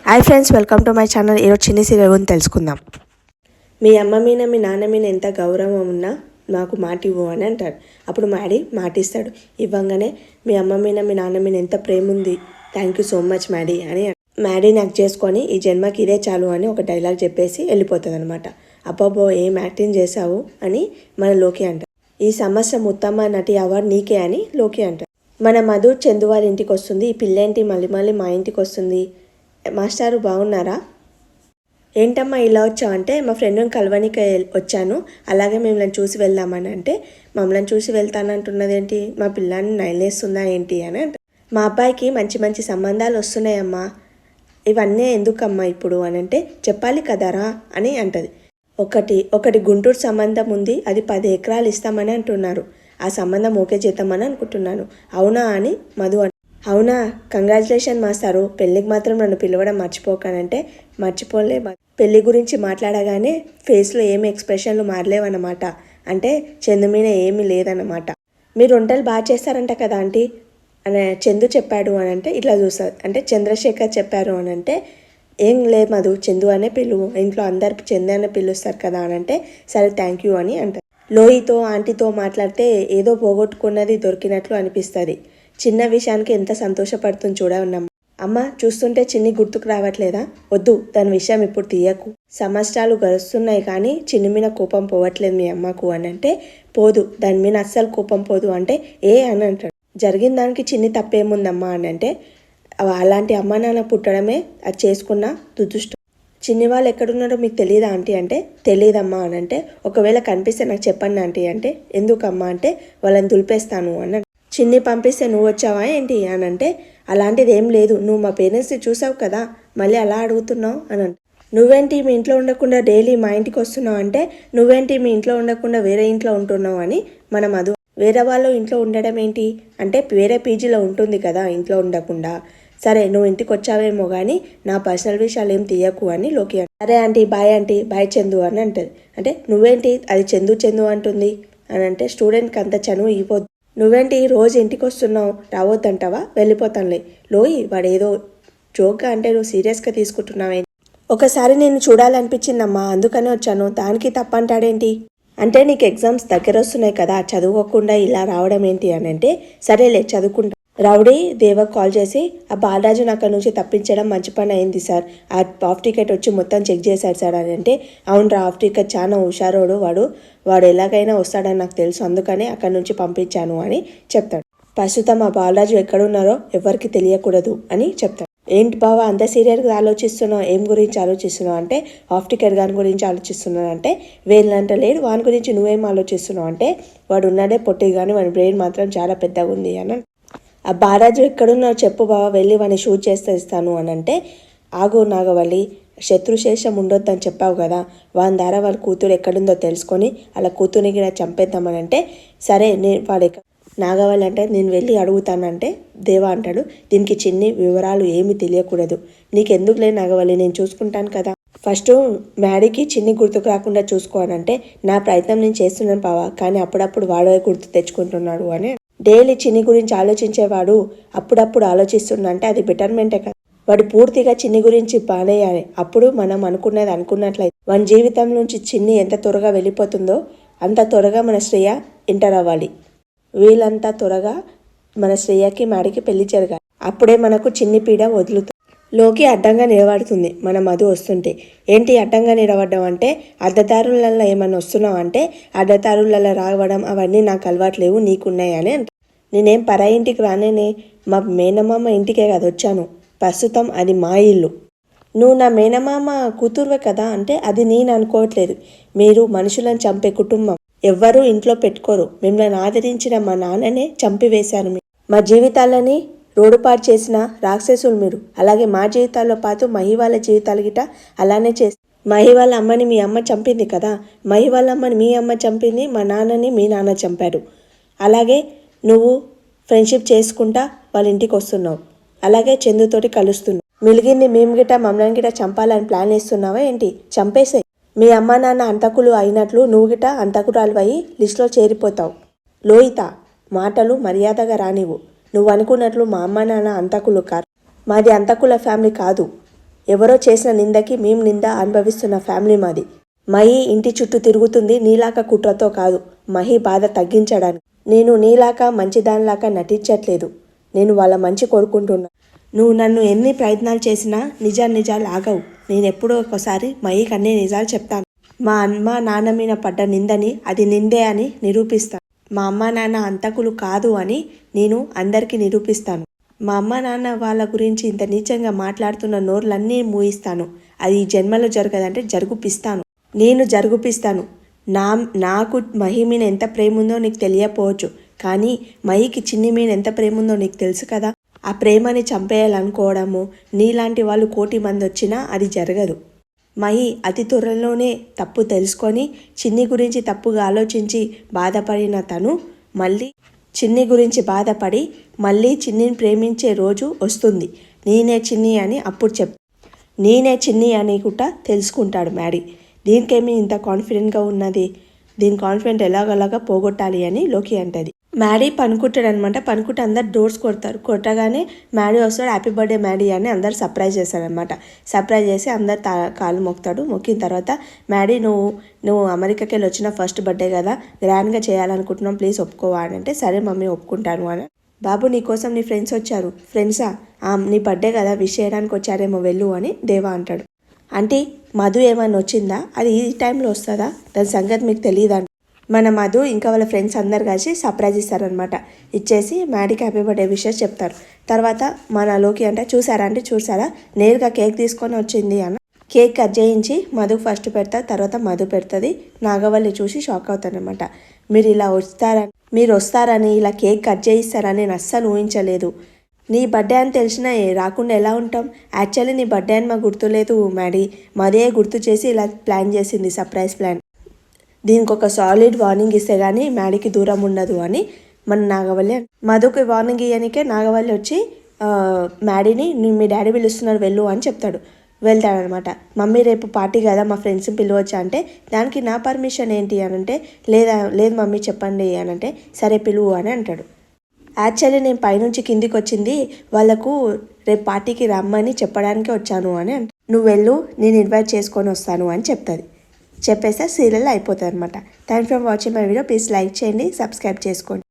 Hi friends, welcome to my channel. ఈరోజు చిన్ని serial గురించి తెలుసుకుందాం. మీ అమ్మ మీద మీ నాన్న మీద ఎంత గౌరవం ఉన్నా నాకు మాట ఇవ్వు అని అంటాడు. అప్పుడు మ్యాడీ మాటిస్తాడు. ఇవ్వంగానే మీ అమ్మ మీద మీ నాన్న మీద ఎంత ప్రేమ ఉంది, thank you so much Maddy అని మ్యాడీ నాకు చేసుకొని ఈ జన్మకి ఇదే చాలు అని ఒక డైలాగ్ చెప్పేసి వెళ్ళిపోతుంది అనమాట. అబ్బాబో ఏం యాక్టింగ్ చేశావు అని మన లోకి అంటారు. ఈ సంవత్సరం ఉత్తమ నటి అవార్డు నీకే అని లోకి అంటారు. మన మధు చందు వారి ఇంటికి వస్తుంది. ఈ పిల్లేంటి మళ్ళీ మళ్ళీ మా ఇంటికి వస్తుంది, మాస్టారు బాగున్నారా, ఏంటమ్మా ఇలా వచ్చావు అంటే మా ఫ్రెండ్ని కలవనికి వచ్చాను, అలాగే మిమ్మల్ని చూసి వెళ్దామని అంటే మమ్మల్ని చూసి వెళ్తానంటున్నది ఏంటి, మా పిల్లాన్ని నయలేస్తుందా ఏంటి అని అంటే మా అబ్బాయికి మంచి మంచి సంబంధాలు వస్తున్నాయమ్మా, ఇవన్నీ ఎందుకమ్మా ఇప్పుడు అని అంటే చెప్పాలి కదరా అని అంటది. ఒకటి గుంటూరు సంబంధం ఉంది, అది 10 ఎకరాలు ఇస్తామని అంటున్నారు, ఆ సంబంధం ఓకే చేద్దామని అనుకుంటున్నాను, అవునా అని మధు అవునా, కంగ్రాచులేషన్ మాస్టారు, పెళ్ళికి మాత్రం నన్ను పిలవడం మర్చిపోకనంటే మర్చిపోలే. పెళ్ళి గురించి మాట్లాడగానే ఫేస్లో ఏమి ఎక్స్ప్రెషన్లు మారలేవన్నమాట. అంటే చందు మీద ఏమీ లేదన్నమాట. మీరు వంటలు బాగా చేస్తారంట కదా ఆంటీ అని చందు చెప్పాడు అని అంటే ఇట్లా చూస్తారు. అంటే చంద్రశేఖర్ చెప్పారు అని అంటే ఏం లేదు మధు, చందు అనే పిలువు, ఇంట్లో అందరు చందు అనే పిలుస్తారు కదా అని అంటే సరే థ్యాంక్ యూ అని అంటారు. లోహితో ఆంటీతో మాట్లాడితే ఏదో పోగొట్టుకున్నది దొరికినట్లు అనిపిస్తుంది. చిన్న విషయానికి ఎంత సంతోషపడుతుంది చూడన్నాం. అమ్మ చూస్తుంటే చిన్ని గుర్తుకు రావట్లేదా, వద్దు దాని విషయం ఇప్పుడు తీయకు, సంవత్సరాలు గడుస్తున్నాయి కానీ చిన్ని మీద కోపం పోవట్లేదు మీ అమ్మకు అని అంటే పోదు, దాని మీద అస్సలు కోపం పోదు అంటే ఏ అని అంటాడు. జరిగిన దానికి చిన్ని తప్పేముందమ్మా అని అంటే అలాంటి అమ్మ నాన్న పుట్టడమే అది చేసుకున్న దురదృష్టం. చిన్ని వాళ్ళు ఎక్కడున్నారో మీకు తెలియదా ఆంటీ అంటే తెలియదమ్మా అని అంటే ఒకవేళ కనిపిస్తే నాకు చెప్పండి ఆంటీ అంటే ఎందుకమ్మా అంటే వాళ్ళని దులిపేస్తాను అన్నాడు. చిన్ని పంపిస్తే నువ్వు వచ్చావా ఏంటి అని అంటే అలాంటిది ఏం లేదు, నువ్వు మా పేరెంట్స్ని చూసావు కదా మళ్ళీ అలా అడుగుతున్నావు అని అంటే నువ్వేంటి మీ ఇంట్లో ఉండకుండా డైలీ మా ఇంటికి వస్తున్నావు అంటే నువ్వేంటి మీ ఇంట్లో ఉండకుండా వేరే ఇంట్లో ఉంటున్నావు అని మనం అది వేరే వాళ్ళు ఇంట్లో ఉండడం ఏంటి అంటే వేరే పీజీలో ఉంటుంది కదా ఇంట్లో ఉండకుండా, సరే నువ్వు ఇంటికి వచ్చావేమో కానీ నా పర్సనల్ విషయాలు ఏం తీయకు అని లోకి సరే ఆంటీ బాయ్ చందు అని అంటది. అంటే నువ్వేంటి అది చందు అంటుంది అని అంటే స్టూడెంట్కి అంత చనువు ఇవ్వద్దు, నువ్వేంటి రోజు ఇంటికి వస్తున్నావు రావద్దంటావా, వెళ్ళిపోతానులే, లోయి వాడు ఏదో జోక్గా అంటే నువ్వు సీరియస్గా తీసుకుంటున్నావే, ఒకసారి నేను చూడాలనిపించిందమ్మా అందుకనే వచ్చాను, దానికి తప్పంటాడేంటి అంటే నీకు ఎగ్జామ్స్ దగ్గర వస్తున్నాయి కదా చదువుకోకుండా ఇలా రావడం ఏంటి అని అంటే సరేలే చదువుకుంటా. రౌడీ దేవకు కాల్ చేసి ఆ బాలరాజుని అక్కడ నుంచి తప్పించడం మంచి పని అయింది సార్, ఆ హాఫ్ టికెట్ వచ్చి మొత్తం చెక్ చేశాడు సార్ అని అంటే అవునరా హాఫ్ టికెట్ చాలా హుషారోడు వాడు ఎలాగైనా వస్తాడని నాకు తెలుసు, అందుకనే అక్కడ నుంచి పంపించాను అని చెప్తాడు. ప్రస్తుతం ఆ బాలరాజు ఎక్కడున్నారో ఎవరికి తెలియకూడదు అని చెప్తాడు. ఏంటి బావా అంత సీరియస్గా ఆలోచిస్తున్నావు, ఏం గురించి ఆలోచిస్తున్నావు అంటే హాఫ్ టికెట్ గాని గురించి ఆలోచిస్తున్నావు అంటే వేళ్ళంట లేడు వాని గురించి నువ్వేం ఆలోచిస్తున్నావు అంటే వాడు ఉన్నదే పొట్టి కానీ వాడి బ్రెయిన్ మాత్రం చాలా పెద్దగా ఉంది అని ఆ బాలరాజు ఎక్కడున్నావు చెప్పు బావా వెళ్ళి వాడిని షూట్ చేస్తే ఇస్తాను అని అంటే ఆగు నాగవల్లి, శత్రుశేషం ఉండొద్దని చెప్పావు కదా, వాని ద్వారా వాళ్ళ కూతురు ఎక్కడుందో తెలుసుకొని అలా కూతుర్ని కూడా చంపేద్దామని అంటే సరే వాడు నాగవల్లి అంటే నేను వెళ్ళి అడుగుతానంటే దేవా అంటాడు దీనికి చిన్ని వివరాలు ఏమీ తెలియకూడదు, నీకెందుకు లే నాగవల్లి నేను చూసుకుంటాను కదా, ఫస్ట్ మ్యాడీకి చిన్ని గుర్తుకు రాకుండా చూసుకోవాలంటే నా ప్రయత్నం నేను చేస్తున్నాను బావా, కానీ అప్పుడప్పుడు వాడే గుర్తు తెచ్చుకుంటున్నాడు అని డైలీ చిన్ని గురించి ఆలోచించేవాడు అప్పుడప్పుడు ఆలోచిస్తుందంటే అది బెటర్మెంటే కదా, వాడు పూర్తిగా చిన్ని గురించి బానేయాలి, అప్పుడు మనం అనుకున్నట్లయితే మన జీవితం నుంచి చిన్ని ఎంత త్వరగా వెళ్ళిపోతుందో అంత త్వరగా మన శ్రేయ ఎంటర్ అవ్వాలి, వీళ్ళంతా త్వరగా మన శ్రేయకి మ్యాడీకి పెళ్లి జరగాలి, అప్పుడే మనకు చిన్ని పీడ వదులుతుంది. లోకి అడ్డంగా నిలబడుతుంది మన మధు వస్తుంటే, ఏంటి అడ్డంగా నిలబడ్డం అంటే అర్ధదారులలో ఏమన్నా వస్తున్నావు అంటే అర్ధదారులలో రావడం అవన్నీ నాకు అలవాట్లేవు నీకున్నాయని అంటే నేనేం పరాయి ఇంటికి రానేనే, మా మేనమామ ఇంటికే కదా వచ్చాను, ప్రస్తుతం అది మా ఇల్లు, నువ్వు నా మేనమామ కూతురువే కదా అంటే అది నేను అనుకోవట్లేదు, మీరు మనుషులను చంపే కుటుంబం ఎవ్వరూ ఇంట్లో పెట్టుకోరు, మిమ్మల్ని ఆదరించిన మా నాన్ననే చంపివేశారు, మా జీవితాలని రోడ్డుపాటు చేసిన రాక్షసులు మీరు, అలాగే మా జీవితాల్లో పాటు మహివాళ్ళ జీవితాలు గిట అలానే చేసి మహివాళ్ళ అమ్మని మీ అమ్మ చంపింది కదా, మహివాళ్ళ అమ్మని మీ అమ్మ చంపింది, మా నాన్నని మీ నాన్న చంపాడు, అలాగే నువ్వు ఫ్రెండ్షిప్ చేసుకుంటా వాళ్ళ ఇంటికి వస్తున్నావు, అలాగే చందుతోటి కలుస్తున్నావు, మిలిగింది మేము గిట మమ్మల్ని గిట చంపాలని ప్లాన్ వేస్తున్నావా ఏంటి, చంపేసే, మీ అమ్మ నాన్న అంతకులు అయినట్లు నువ్వు గిట అంతకురాలు అయి లిస్టులో చేరిపోతావు, లోహిత మాటలు మర్యాదగా రానివ్వు, నువ్వు అనుకున్నట్లు మా అమ్మ నాన్న అంతకులు కాదు, మాది అంతకుల ఫ్యామిలీ కాదు, ఎవరో చేసిన నిందకి మేము నింద అనుభవిస్తున్న ఫ్యామిలీ మాది. మహి ఇంటి చుట్టూ తిరుగుతుంది నీలాక కుట్రతో కాదు, మహి బాధ తగ్గించడానికి. నేను నీలాక మంచిదానిలాగా నటించట్లేదు. నేను వాళ్ళ మంచి కోరుకుంటున్నా. నువ్వు నన్ను ఎన్ని ప్రయత్నాలు చేసినా నిజాలు ఆగవు. నేను ఎప్పుడో ఒకసారి మహికి అన్ని నిజాలు చెప్తాను. మా అమ్మ నాన్న మీద పడ్డ నిందని అది నిందే అని నిరూపిస్తాను. మా అమ్మ నాన్న హంతకులు కాదు అని నేను అందరికీ నిరూపిస్తాను. మా అమ్మ నాన్న వాళ్ళ గురించి ఇంత నీచంగా మాట్లాడుతున్న నోర్లన్నీ మూయిస్తాను. అది ఈ జన్మలో జరగదంటే జరుగుపిస్తాను. నేను జరుగుపిస్తాను. నాకు మహి మీద ఎంత ప్రేమ ఉందో నీకు తెలియకపోవచ్చు, కానీ మహికి చిన్ని మీద ఎంత ప్రేమ ఉందో నీకు తెలుసు కదా. ఆ ప్రేమని చంపేయాలనుకోవడము నీలాంటి వాళ్ళు 1,000,000 మంది వచ్చినా అది జరగదు. మహి అతి త్వరలోనే తప్పు తెలుసుకొని చిన్ని గురించి తప్పుగా ఆలోచించి బాధపడిన తను మళ్ళీ చిన్ని గురించి బాధపడి మళ్ళీ చిన్నిని ప్రేమించే రోజు వస్తుంది. నేనే చిన్ని అని అప్పుడు నేనే చిన్ని అని కూడా తెలుసుకుంటాడు మ్యాడీ. దీనికేమీ ఇంత కాన్ఫిడెంట్గా ఉన్నది, దీని కాన్ఫిడెంట్ ఎలాగలాగా పోగొట్టాలి అని లోకి అంటది. మ్యాడీ పనుకుంటాడు అనమాట. పనుకుంటే అందరు డోర్స్ కొడతారు. కొట్టగానే మ్యాడీ వస్తాడు. హ్యాపీ బర్త్డే మ్యాడీ అని అందరు సర్ప్రైజ్ చేస్తారనమాట. సర్ప్రైజ్ చేసి అందరు కాళ్ళు మొక్కుతాడు. మొక్కిన తర్వాత మ్యాడీ నువ్వు అమెరికాకి వెళ్ళి వచ్చిన ఫస్ట్ బర్త్డే కదా, గ్రాండ్గా చేయాలనుకుంటున్నాం, ప్లీజ్ ఒప్పుకోవా అని అంటే సరే మమ్మీ ఒప్పుకుంటాను అని. బాబు నీకోసం నీ ఫ్రెండ్స్ వచ్చారు. ఫ్రెండ్సా? నీ బర్త్డే కదా విష్ చేయడానికి వచ్చారేమో వెళ్ళు అని దేవా అంటాడు. అంటే మధు ఏమైనా వచ్చిందా? అది ఈ టైంలో వస్తుందా? దాని సంగతి మీకు తెలియదా? మన మధు ఇంకా వాళ్ళ ఫ్రెండ్స్ అందరు కలిసి సర్ప్రైజ్ ఇస్తారనమాట. ఇచ్చేసి మ్యాడీకి హ్యాపీ బర్త్డే విషెస్ చెప్తారు. తర్వాత మన లోకి అంటే చూసారా నేరుగా కేక్ తీసుకొని వచ్చింది అన్న. కేక్ కట్ చేయించి మధుకు ఫస్ట్ పెడతారు. తర్వాత మధు పెడుతుంది. నాగవల్లి చూసి షాక్ అవుతారనమాట. మీరు వస్తారని ఇలా కేక్ కట్ చేయిస్తారని నేను అస్సలు ఊహించలేదు. నీ బర్త్డే అని తెలిసినా రాకుండా ఎలా ఉంటాం? యాక్చువల్లీ నీ బర్త్డే అని మాకు గుర్తులేదు మ్యాడీ, మదే గుర్తు చేసి ఇలా ప్లాన్ చేసింది, సర్ప్రైజ్ ప్లాన్. దీనికి ఒక సాలిడ్ వార్నింగ్ ఇస్తే కానీ మ్యాడీకి దూరం ఉండదు అని మన నాగవల్లి. మధుకి వార్నింగ్ ఇవ్వడానికే నాగవల్లి వచ్చి మ్యాడీని మీ డాడీ పిలుస్తున్నారు వెళ్ళు అని చెప్తాడు. వెళ్తాడనమాట. మమ్మీ రేపు పార్టీ కదా, మా ఫ్రెండ్స్ని పిలవచ్చా అంటే దానికి నా పర్మిషన్ ఏంటి అని అంటే లేదు మమ్మీ చెప్పండి అని అంటే సరే పిలువు అని అంటాడు. యాక్చువల్లీ నేను పైనుంచి కిందికి వచ్చింది వాళ్ళకు రేపు పార్టీకి రమ్మని చెప్పడానికే వచ్చాను అని నువ్వు వెళ్ళు, నేను ఇన్వైట్ చేసుకొని వస్తాను అని చెప్తుంది. చెప్పేస్తే సీరియల్ అయిపోతుంది అనమాట. Thanks for watching my video. Please like చేయండి, సబ్స్క్రైబ్ చేసుకోండి.